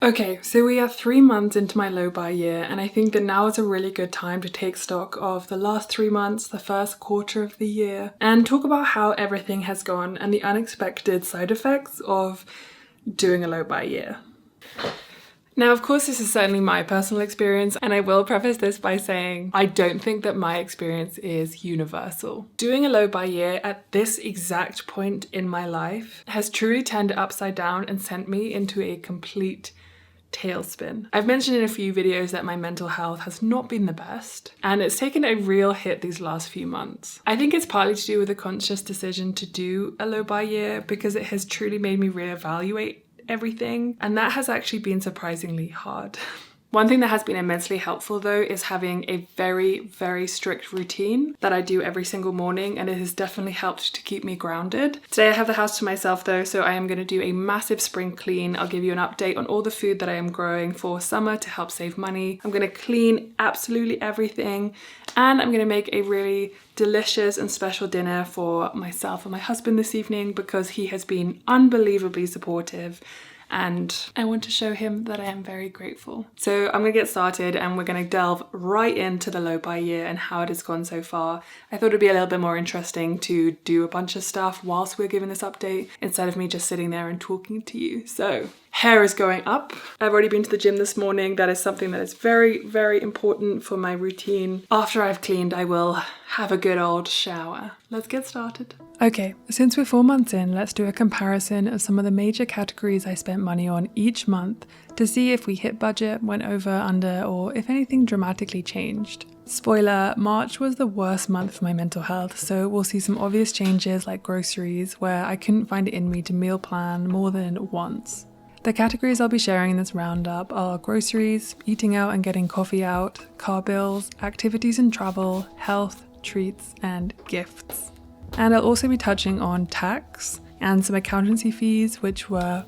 Okay, so we are 3 months into my low buy year, and I think that now is a really good time to take stock of the last 3 months, the first quarter of the year, and talk about how everything has gone and the unexpected side effects of doing a low buy year. Now, of course, this is certainly my personal experience, and I will preface this by saying I don't think that my experience is universal. Doing a low buy year at this exact point in my life has truly turned it upside down and sent me into a complete tailspin. I've mentioned in a few videos that my mental health has not been the best, and it's taken a real hit these last few months. I think it's partly to do with a conscious decision to do a low buy year because it has truly made me reevaluate everything, and that has actually been surprisingly hard. One thing that has been immensely helpful though is having a very, very strict routine that I do every single morning, and it has definitely helped to keep me grounded. Today I have the house to myself though, so I am going to do a massive spring clean. I'll give you an update on all the food that I am growing for summer to help save money. I'm going to clean absolutely everything, and I'm going to make a really delicious and special dinner for myself and my husband this evening because he has been unbelievably supportive, and I want to show him that I am very grateful. So I'm gonna get started and we're gonna delve right into the low buy year and how it has gone so far. I thought it'd be a little bit more interesting to do a bunch of stuff whilst we're giving this update instead of me just sitting there and talking to you. So hair is going up. I've already been to the gym this morning. That is something that is very, very important for my routine. After I've cleaned, I will have a good old shower. Let's get started. Okay, since we're 4 months in, let's do a comparison of some of the major categories I spent money on each month to see if we hit budget, went over, under, or if anything dramatically changed. Spoiler, March was the worst month for my mental health, so we'll see some obvious changes like groceries, where I couldn't find it in me to meal plan more than once. The categories I'll be sharing in this roundup are groceries, eating out and getting coffee out, car bills, activities and travel, health, treats, and gifts. And I'll also be touching on tax and some accountancy fees, which were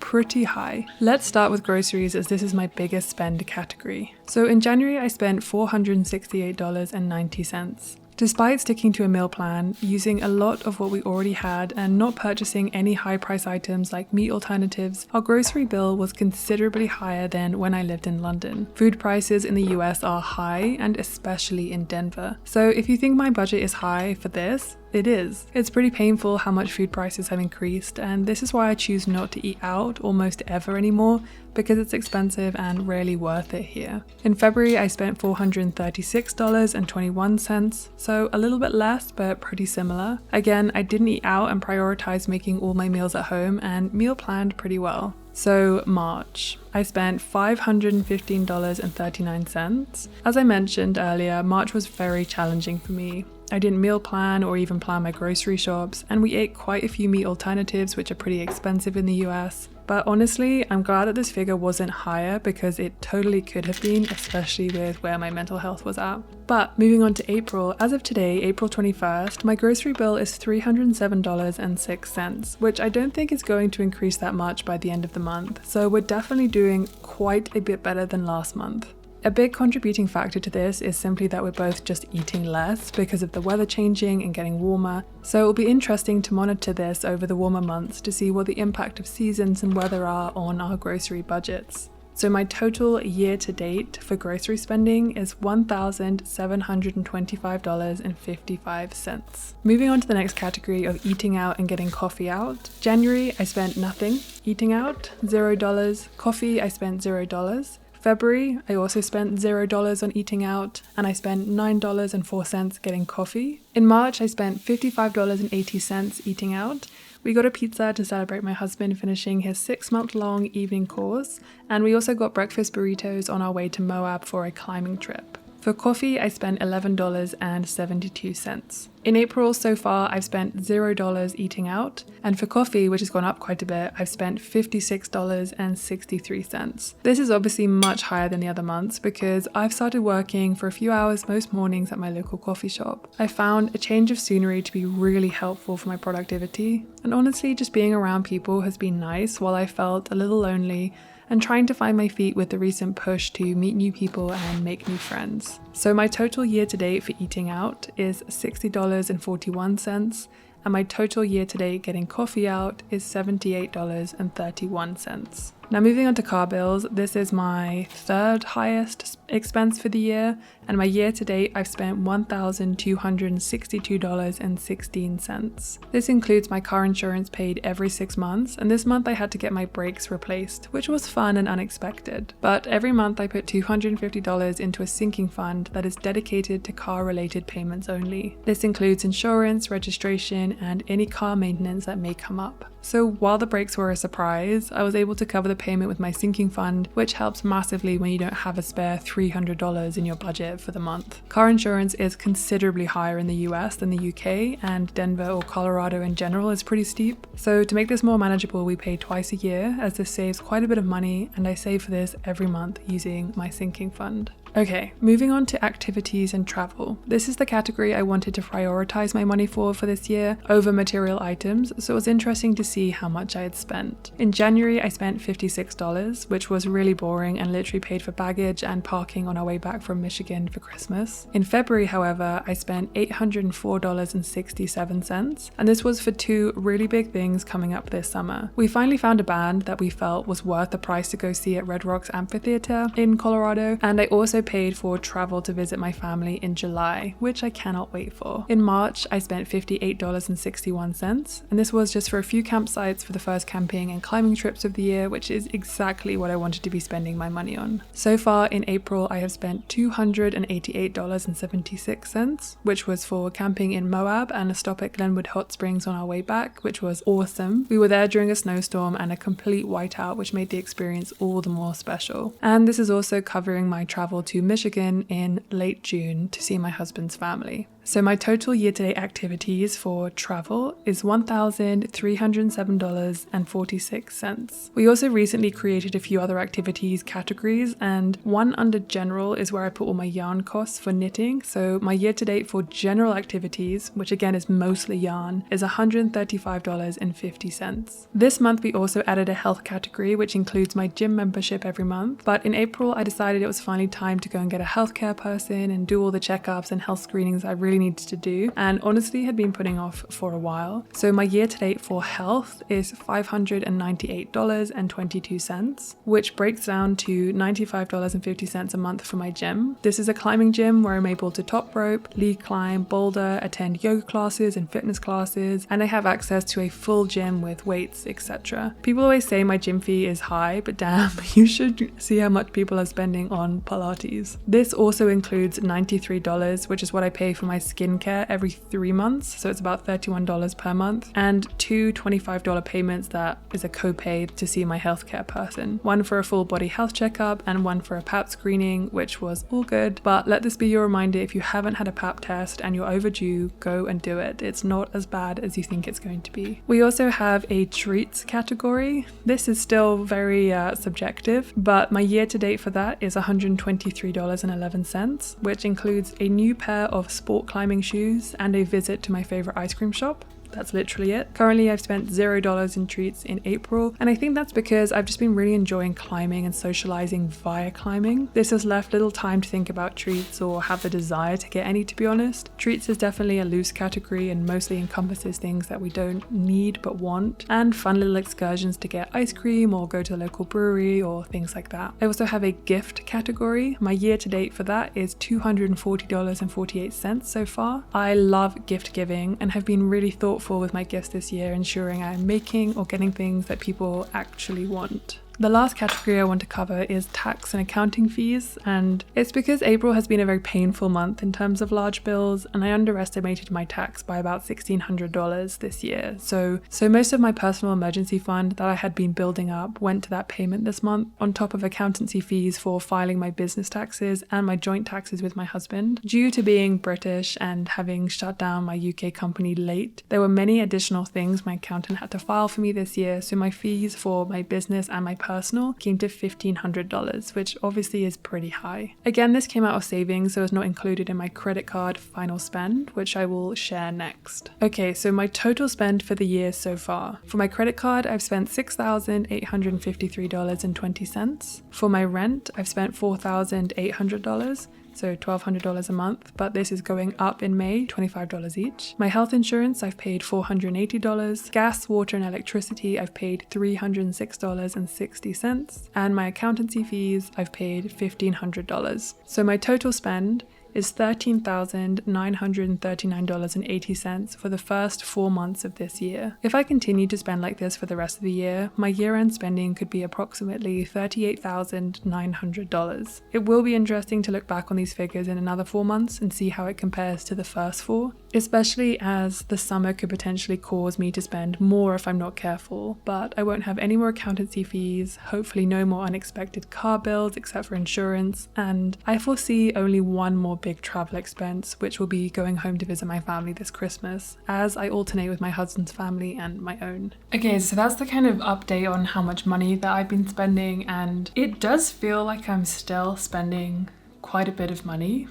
pretty high. Let's start with groceries, as this is my biggest spend category. So in January, I spent $468.90. Despite sticking to a meal plan, using a lot of what we already had, and not purchasing any high price items like meat alternatives, our grocery bill was considerably higher than when I lived in London. Food prices in the US are high, and especially in Denver. So if you think my budget is high for this, it is. It's pretty painful how much food prices have increased, and this is why I choose not to eat out almost ever anymore, because it's expensive and rarely worth it here. In February, I spent $436.21, so a little bit less, but pretty similar. Again, I didn't eat out and prioritized making all my meals at home and meal planned pretty well. So March, I spent $515.39. As I mentioned earlier, March was very challenging for me. I didn't meal plan or even plan my grocery shops, and we ate quite a few meat alternatives, which are pretty expensive in the US. But honestly, I'm glad that this figure wasn't higher because it totally could have been, especially with where my mental health was at. But moving on to April, as of today, April 21st, my grocery bill is $307.06, which I don't think is going to increase that much by the end of the month. So we're definitely doing quite a bit better than last month. A big contributing factor to this is simply that we're both just eating less because of the weather changing and getting warmer, so it will be interesting to monitor this over the warmer months to see what the impact of seasons and weather are on our grocery budgets. So my total year to date for grocery spending is $1,725.55. Moving on to the next category of eating out and getting coffee out. January, I spent nothing. Eating out, $0. Coffee, I spent $0. February, I also spent $0 on eating out, and I spent $9.04 getting coffee. In March, I spent $55.80 eating out. We got a pizza to celebrate my husband finishing his 6-month-long evening course, and we also got breakfast burritos on our way to Moab for a climbing trip. For coffee, I spent $11.72. In April so far, I've spent $0 eating out, and for coffee, which has gone up quite a bit, I've spent $56.63. This is obviously much higher than the other months because I've started working for a few hours most mornings at my local coffee shop. I found a change of scenery to be really helpful for my productivity, and honestly, just being around people has been nice while I felt a little lonely and trying to find my feet with the recent push to meet new people and make new friends. So my total year to date for eating out is $60.41, and my total year to date getting coffee out is $78.31. Now moving on to car bills, this is my third highest expense for the year, and my year to date I've spent $1,262.16. This includes my car insurance paid every 6 months, and this month I had to get my brakes replaced, which was fun and unexpected. But every month I put $250 into a sinking fund that is dedicated to car related payments only. This includes insurance, registration, and any car maintenance that may come up. So while the brakes were a surprise, I was able to cover the payment with my sinking fund, which helps massively when you don't have a spare $300 in your budget for the month. Car insurance is considerably higher in the US than the UK, and Denver or Colorado in general is pretty steep. So to make this more manageable, we pay twice a year, as this saves quite a bit of money, and I save for this every month using my sinking fund. Okay, moving on to activities and travel. This is the category I wanted to prioritize my money for this year over material items, so it was interesting to see how much I had spent. In January, I spent $56, which was really boring and literally paid for baggage and parking on our way back from Michigan for Christmas. In February, however, I spent $804.67, and this was for two really big things coming up this summer. We finally found a band that we felt was worth the price to go see at Red Rocks Amphitheater in Colorado, and I also paid for travel to visit my family in July, which I cannot wait for. In March, I spent $58.61, and this was just for a few campsites for the first camping and climbing trips of the year, which is exactly what I wanted to be spending my money on. So far in April, I have spent $288.76, which was for camping in Moab and a stop at Glenwood Hot Springs on our way back, which was awesome. We were there during a snowstorm and a complete whiteout, which made the experience all the more special. And this is also covering my travel to Michigan in late June to see my husband's family. So my total year-to-date activities for travel is $1,307.46. We also recently created a few other activities categories, and one under general is where I put all my yarn costs for knitting. So my year-to-date for general activities, which again is mostly yarn, is $135.50. This month we also added a health category, which includes my gym membership every month. But in April, I decided it was finally time to go and get a healthcare person and do all the checkups and health screenings I really needed to do, and honestly had been putting off for a while. So my year to date for health is $598.22, which breaks down to $95.50 a month for my gym. This is a climbing gym where I'm able to top rope, lead climb, boulder, attend yoga classes and fitness classes, and I have access to a full gym with weights, etc. People always say my gym fee is high, but damn, you should see how much people are spending on Pilates. This also includes $93, which is what I pay for my skincare every 3 months, so it's about $31 per month, and two $25 payments that is a copay to see my healthcare person. One for a full body health checkup and one for a pap screening, which was all good, but let this be your reminder: if you haven't had a pap test and you're overdue, go and do it. It's not as bad as you think it's going to be. We also have a treats category. This is still very subjective, but my year to date for that is $123.11, which includes a new pair of sport climbing shoes and a visit to my favorite ice cream shop. That's literally it. Currently, I've spent $0 in treats in April, and I think that's because I've just been really enjoying climbing and socializing via climbing. This has left little time to think about treats or have the desire to get any, to be honest. Treats is definitely a loose category and mostly encompasses things that we don't need but want, and fun little excursions to get ice cream or go to a local brewery or things like that. I also have a gift category. My year to date for that is $240.48 so far. I love gift giving and have been really thoughtful with my gifts this year, ensuring I'm making or getting things that people actually want. The last category I want to cover is tax and accounting fees, and it's because April has been a very painful month in terms of large bills, and I underestimated my tax by about $1,600 this year. So most of my personal emergency fund that I had been building up went to that payment this month, on top of accountancy fees for filing my business taxes and my joint taxes with my husband. Due to being British and having shut down my UK company late, there were many additional things my accountant had to file for me this year, so my fees for my business and my personal came to $1,500, which obviously is pretty high. Again, this came out of savings, so it's not included in my credit card final spend, which I will share next. Okay, so my total spend for the year so far. For my credit card, I've spent $6,853.20. For my rent, I've spent $4,800. so $1,200 a month, but this is going up in May, $25 each. My health insurance, I've paid $480. Gas, water, and electricity, I've paid $306.60. And my accountancy fees, I've paid $1,500. So my total spend is $13,939.80 for the first 4 months of this year. If I continue to spend like this for the rest of the year, my year-end spending could be approximately $38,900. It will be interesting to look back on these figures in another 4 months and see how it compares to the first 4, especially as the summer could potentially cause me to spend more if I'm not careful, but I won't have any more accountancy fees, hopefully no more unexpected car bills except for insurance, and I foresee only one more big travel expense, which will be going home to visit my family this Christmas, as I alternate with my husband's family and my own. Okay, so that's the kind of update on how much money that I've been spending, and it does feel like I'm still spending quite a bit of money,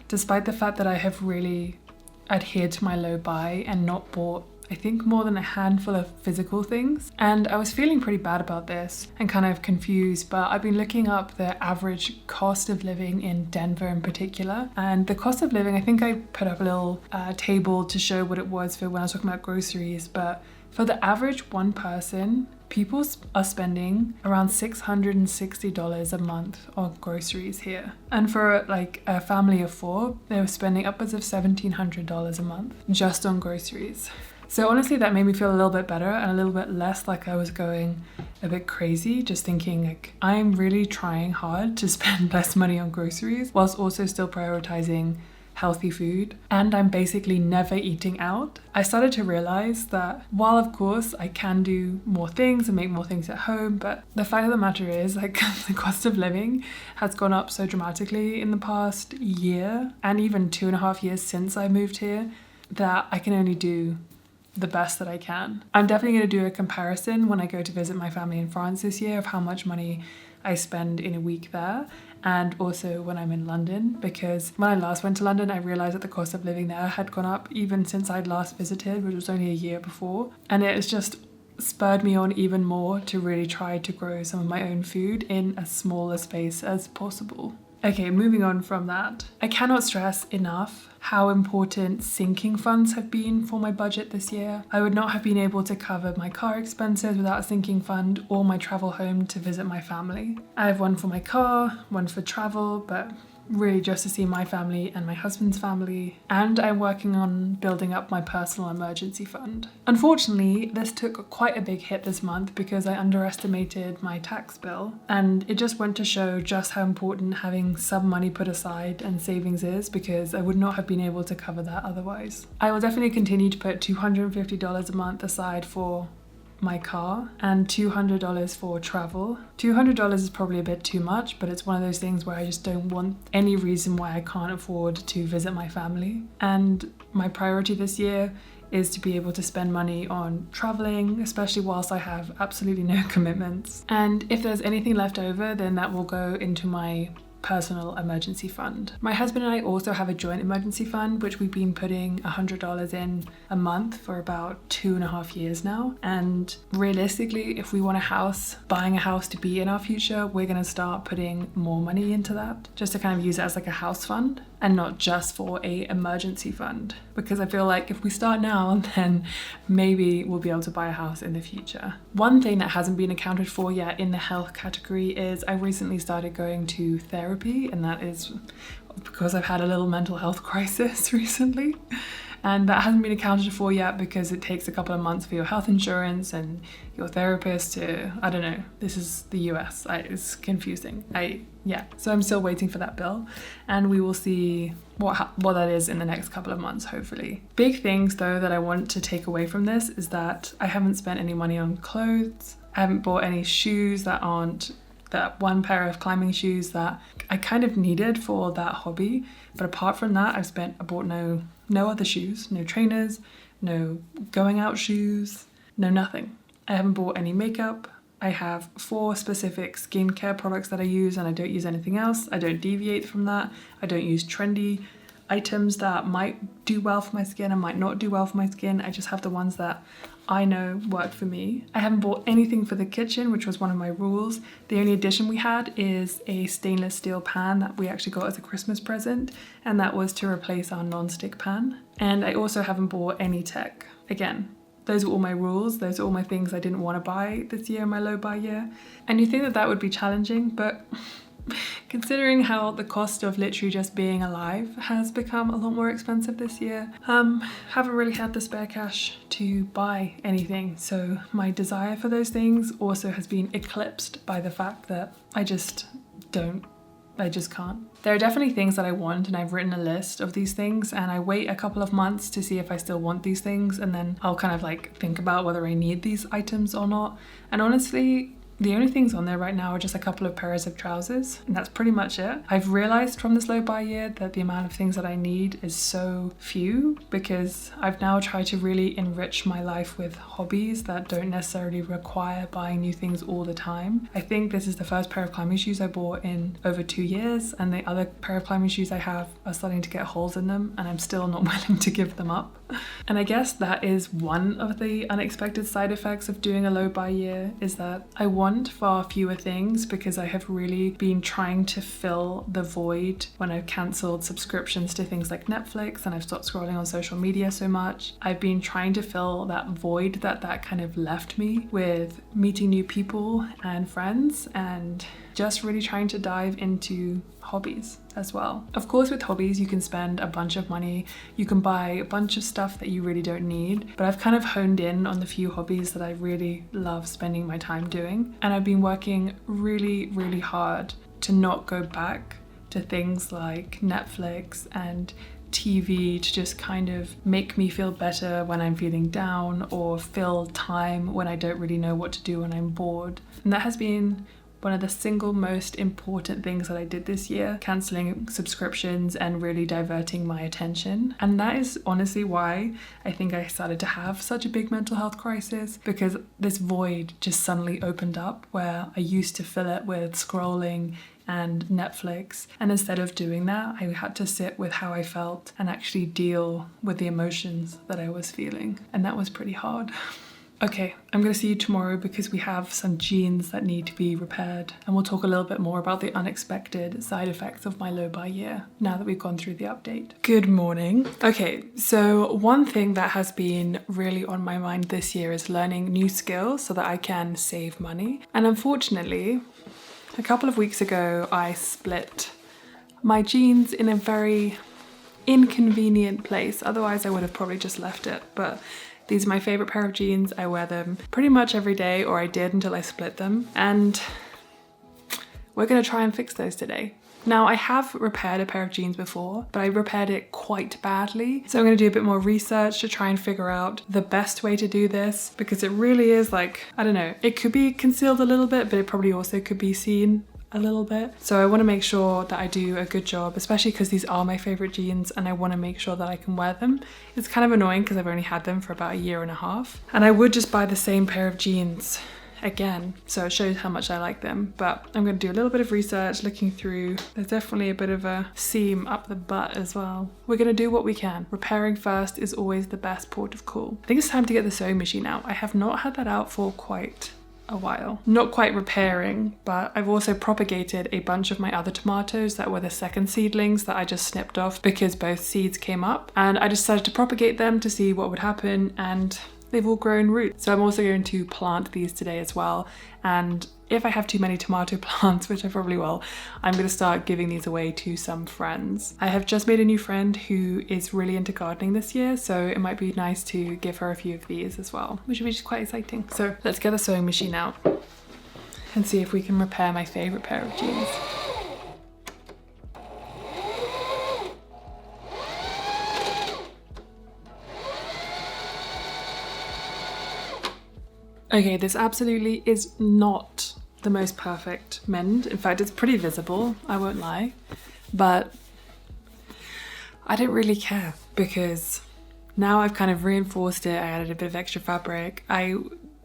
despite the fact that I have really adhered to my low buy and not bought, I think, more than a handful of physical things. And I was feeling pretty bad about this and kind of confused, but I've been looking up the average cost of living in Denver in particular. And the cost of living, I think I put up a little table to show what it was for when I was talking about groceries, but for the average one person, people are spending around $660 a month on groceries here. And for like a family of 4, they were spending upwards of $1,700 a month just on groceries. So honestly, that made me feel a little bit better and a little bit less like I was going a bit crazy, just thinking like I'm really trying hard to spend less money on groceries whilst also still prioritizing healthy food, and I'm basically never eating out. I started to realize that while of course I can do more things and make more things at home, but the fact of the matter is like the cost of living has gone up so dramatically in the past year and even 2.5 years since I moved here that I can only do the best that I can. I'm definitely going to do a comparison when I go to visit my family in France this year of how much money I spend in a week there, and also when I'm in London, because when I last went to London I realised that the cost of living there had gone up even since I'd last visited, which was only a year before, and it has just spurred me on even more to really try to grow some of my own food in as small a space as possible. Okay, moving on from that. I cannot stress enough how important sinking funds have been for my budget this year. I would not have been able to cover my car expenses without a sinking fund or my travel home to visit my family. I have one for my car, one for travel, but really just to see my family and my husband's family, and I'm working on building up my personal emergency fund. Unfortunately, this took quite a big hit this month because I underestimated my tax bill, and it just went to show just how important having some money put aside and savings is, because I would not have been able to cover that otherwise. I will definitely continue to put $250 a month aside for my car and $200 for travel. $200 is probably a bit too much, but it's one of those things where I just don't want any reason why I can't afford to visit my family. And my priority this year is to be able to spend money on traveling, especially whilst I have absolutely no commitments. And if there's anything left over, then that will go into my personal emergency fund. My husband and I also have a joint emergency fund, which we've been putting $100 in a month for about 2.5 years now. And realistically, if we want buying a house to be in our future, we're going to start putting more money into that, just to kind of use it as like a house fund and not just for a emergency fund. Because I feel like if we start now, then maybe we'll be able to buy a house in the future. One thing that hasn't been accounted for yet in the health category is I recently started going to therapy, and that is because I've had a little mental health crisis recently. And that hasn't been accounted for yet because it takes a couple of months for your health insurance and your therapist to, I don't know, this is the US, it's confusing. So I'm still waiting for that bill, and we will see what that is in the next couple of months, hopefully. Big things though that I want to take away from this is that I haven't spent any money on clothes. I haven't bought any shoes that aren't that one pair of climbing shoes that I kind of needed for that hobby. But apart from that, I bought no other shoes, no trainers, no going out shoes, no nothing. I haven't bought any makeup. I have 4 specific skincare products that I use, and I don't use anything else. I don't deviate from that. I don't use trendy items that might do well for my skin and might not do well for my skin. I just have the ones that I know worked for me. I haven't bought anything for the kitchen, which was one of my rules. The only addition we had is a stainless steel pan that we actually got as a Christmas present, and that was to replace our non-stick pan. And I also haven't bought any tech. Again, those are all my rules. Those are all my things I didn't want to buy this year, my low buy year. And you think that that would be challenging, but considering how the cost of literally just being alive has become a lot more expensive this year, haven't really had the spare cash to buy anything. So my desire for those things also has been eclipsed by the fact that I just can't. There are definitely things that I want, and I've written a list of these things, and I wait a couple of months to see if I still want these things, and then I'll kind of like think about whether I need these items or not. And honestly, the only things on there right now are just a couple of pairs of trousers, and that's pretty much it. I've realized from this low buy year that the amount of things that I need is so few, because I've now tried to really enrich my life with hobbies that don't necessarily require buying new things all the time. I think this is the first pair of climbing shoes I bought in over 2 years, and the other pair of climbing shoes I have are starting to get holes in them, and I'm still not willing to give them up. And I guess that is one of the unexpected side effects of doing a low buy year, is that I want far fewer things, because I have really been trying to fill the void when I've cancelled subscriptions to things like Netflix and I've stopped scrolling on social media so much. I've been trying to fill that void that kind of left me with meeting new people and friends, and just really trying to dive into hobbies as well. Of course, with hobbies you can spend a bunch of money, you can buy a bunch of stuff that you really don't need, but I've kind of honed in on the few hobbies that I really love spending my time doing, and I've been working really hard to not go back to things like Netflix and TV to just kind of make me feel better when I'm feeling down, or fill time when I don't really know what to do when I'm bored. And that has been one of the single most important things that I did this year, cancelling subscriptions and really diverting my attention. And that is honestly why I think I started to have such a big mental health crisis, because this void just suddenly opened up where I used to fill it with scrolling and Netflix. And instead of doing that, I had to sit with how I felt and actually deal with the emotions that I was feeling. And that was pretty hard. Okay, I'm gonna see you tomorrow because we have some jeans that need to be repaired, and we'll talk a little bit more about the unexpected side effects of my low buy year now that we've gone through the update. Good morning. Okay, so one thing that has been really on my mind this year is learning new skills so that I can save money. And unfortunately, a couple of weeks ago, I split my jeans in a very inconvenient place. Otherwise, I would have probably just left it, but these are my favorite pair of jeans. I wear them pretty much every day, or I did until I split them. And we're gonna try and fix those today. Now, I have repaired a pair of jeans before, but I repaired it quite badly. So I'm gonna do a bit more research to try and figure out the best way to do this, because it really is like, I don't know, it could be concealed a little bit, but it probably also could be seen a little bit. So I want to make sure that I do a good job, especially because these are my favorite jeans and I want to make sure that I can wear them. It's kind of annoying because I've only had them for about 1.5 years, and I would just buy the same pair of jeans again, so it shows how much I like them. But I'm going to do a little bit of research, looking through. There's definitely a bit of a seam up the butt as well. We're going to do what we can. Repairing first is always the best port of call. I think it's time to get the sewing machine out. I have not had that out for quite a while. Not quite repairing, but I've also propagated a bunch of my other tomatoes that were the second seedlings that I just snipped off because both seeds came up, and I decided to propagate them to see what would happen, and they've all grown roots. So I'm also going to plant these today as well, and if I have too many tomato plants, which I probably will, I'm going to start giving these away to some friends. I have just made a new friend who is really into gardening this year, so it might be nice to give her a few of these as well, which would be just quite exciting. So let's get the sewing machine out and see if we can repair my favorite pair of jeans. Okay, this absolutely is not the most perfect mend. In fact, it's pretty visible, I won't lie, but I don't really care because now I've kind of reinforced it. I added a bit of extra fabric. I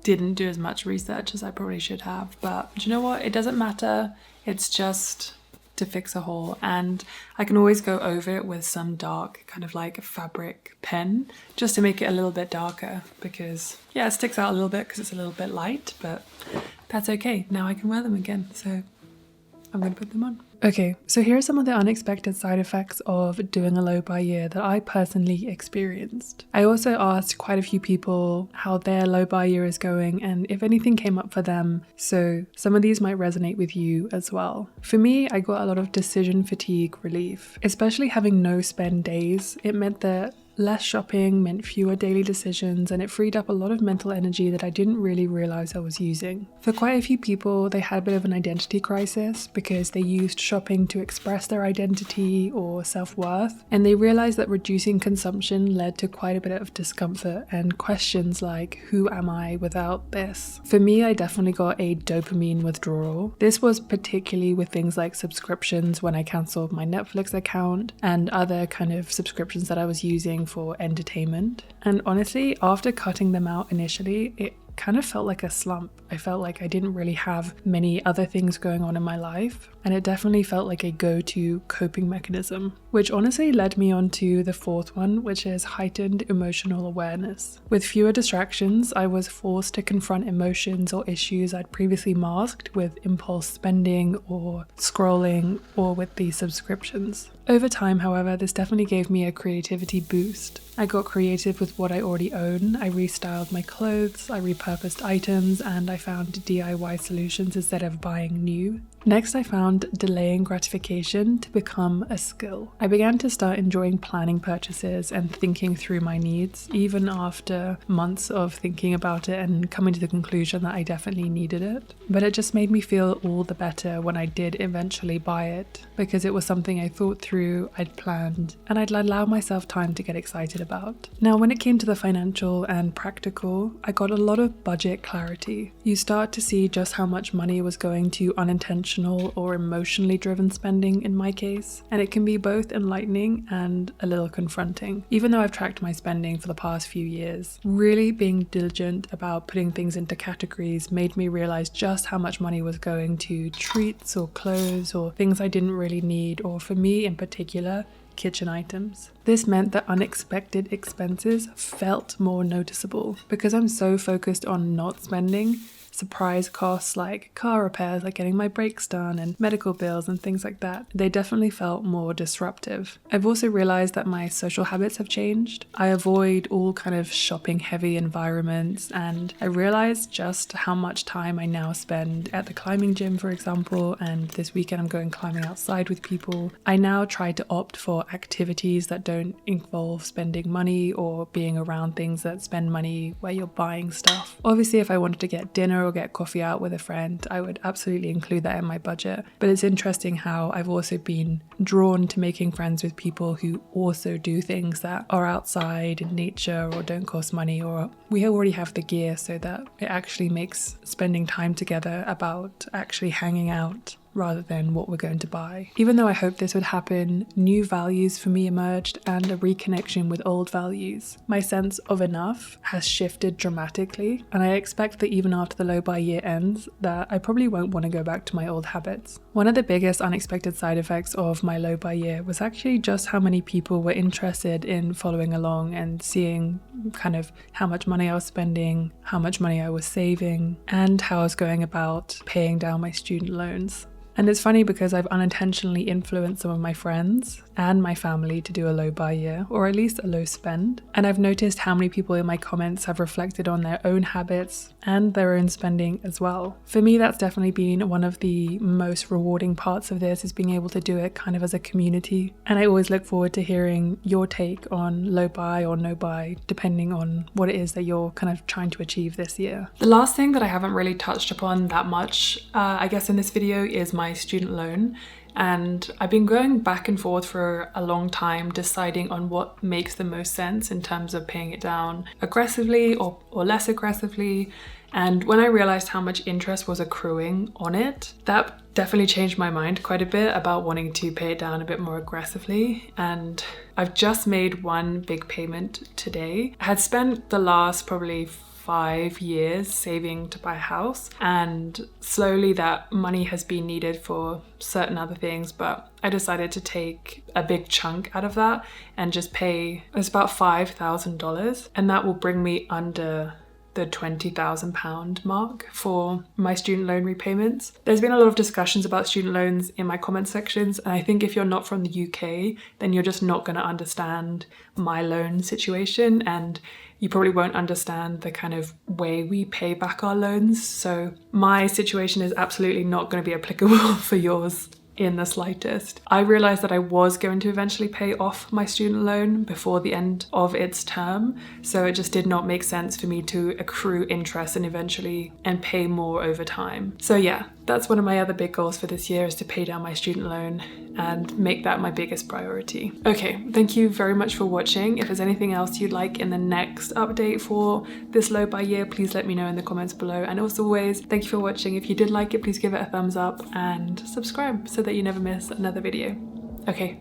didn't do as much research as I probably should have, but do you know what? It doesn't matter. It's just to fix a hole, and I can always go over it with some dark kind of like fabric pen just to make it a little bit darker, because yeah, it sticks out a little bit because it's a little bit light, but that's okay. Now I can wear them again, so I'm going to put them on. Okay, so here are some of the unexpected side effects of doing a low buy year that I personally experienced. I also asked quite a few people how their low buy year is going and if anything came up for them, so some of these might resonate with you as well. For me, I got a lot of decision fatigue relief, especially having no spend days. It meant that less shopping meant fewer daily decisions, and it freed up a lot of mental energy that I didn't really realize I was using. For quite a few people, they had a bit of an identity crisis because they used shopping to express their identity or self-worth, and they realized that reducing consumption led to quite a bit of discomfort and questions like, who am I without this? For me, I definitely got a dopamine withdrawal. This was particularly with things like subscriptions when I cancelled my Netflix account and other kind of subscriptions that I was using for entertainment. And honestly, after cutting them out initially, it kind of felt like a slump. I felt like I didn't really have many other things going on in my life, and it definitely felt like a go-to coping mechanism, which honestly led me on to the fourth one, which is heightened emotional awareness. With fewer distractions, I was forced to confront emotions or issues I'd previously masked with impulse spending or scrolling or with these subscriptions. Over time, however, this definitely gave me a creativity boost. I got creative with what I already own. I restyled my clothes, I repurposed items, and I found DIY solutions instead of buying new. Next, I found delaying gratification to become a skill. I began to start enjoying planning purchases and thinking through my needs, even after months of thinking about it and coming to the conclusion that I definitely needed it. But it just made me feel all the better when I did eventually buy it, because it was something I thought through, I'd planned, and I'd allow myself time to get excited about. Now, when it came to the financial and practical, I got a lot of budget clarity. You start to see just how much money was going to unintentional or emotionally driven spending in my case, and it can be both enlightening and a little confronting. Even though I've tracked my spending for the past few years, really being diligent about putting things into categories made me realize just how much money was going to treats or clothes or things I didn't really need, or for me in particular, kitchen items. This meant that unexpected expenses felt more noticeable. Because I'm so focused on not spending, surprise costs like car repairs, like getting my brakes done, and medical bills and things like that, they definitely felt more disruptive. I've also realized that my social habits have changed. I avoid all kind of shopping heavy environments, and I realized just how much time I now spend at the climbing gym, for example, and this weekend I'm going climbing outside with people. I now try to opt for activities that don't involve spending money or being around things that spend money where you're buying stuff. Obviously, if I wanted to get dinner or get coffee out with a friend, I would absolutely include that in my budget. But it's interesting how I've also been drawn to making friends with people who also do things that are outside in nature or don't cost money, or we already have the gear, so that it actually makes spending time together about actually hanging out rather than what we're going to buy. Even though I hoped this would happen, new values for me emerged and a reconnection with old values. My sense of enough has shifted dramatically, and I expect that even after the low buy year ends, that I probably won't want to go back to my old habits. One of the biggest unexpected side effects of my low buy year was actually just how many people were interested in following along and seeing kind of how much money I was spending, how much money I was saving, and how I was going about paying down my student loans. And it's funny because I've unintentionally influenced some of my friends and my family to do a low buy year, or at least a low spend. And I've noticed how many people in my comments have reflected on their own habits and their own spending as well. For me, that's definitely been one of the most rewarding parts of this, is being able to do it kind of as a community. And I always look forward to hearing your take on low buy or no buy, depending on what it is that you're kind of trying to achieve this year. The last thing that I haven't really touched upon that much, I guess in this video, is my student loan. And I've been going back and forth for a long time deciding on what makes the most sense in terms of paying it down aggressively or less aggressively. And when I realized how much interest was accruing on it, that definitely changed my mind quite a bit about wanting to pay it down a bit more aggressively. And I've just made one big payment today. I had spent the last probably 5 years saving to buy a house, and slowly that money has been needed for certain other things, but I decided to take a big chunk out of that and just pay, it's about $5,000, and that will bring me under the £20,000 mark for my student loan repayments. There's been a lot of discussions about student loans in my comment sections, and I think if you're not from the UK, then you're just not going to understand my loan situation, and you probably won't understand the kind of way we pay back our loans. So my situation is absolutely not going to be applicable for yours in the slightest. I realized that I was going to eventually pay off my student loan before the end of its term, so it just did not make sense for me to accrue interest and pay more over time. So yeah, that's one of my other big goals for this year, is to pay down my student loan and make that my biggest priority. Okay, thank you very much for watching. If there's anything else you'd like in the next update for this low buy year, please let me know in the comments below. And as always, thank you for watching. If you did like it, please give it a thumbs up and subscribe so that you never miss another video. Okay,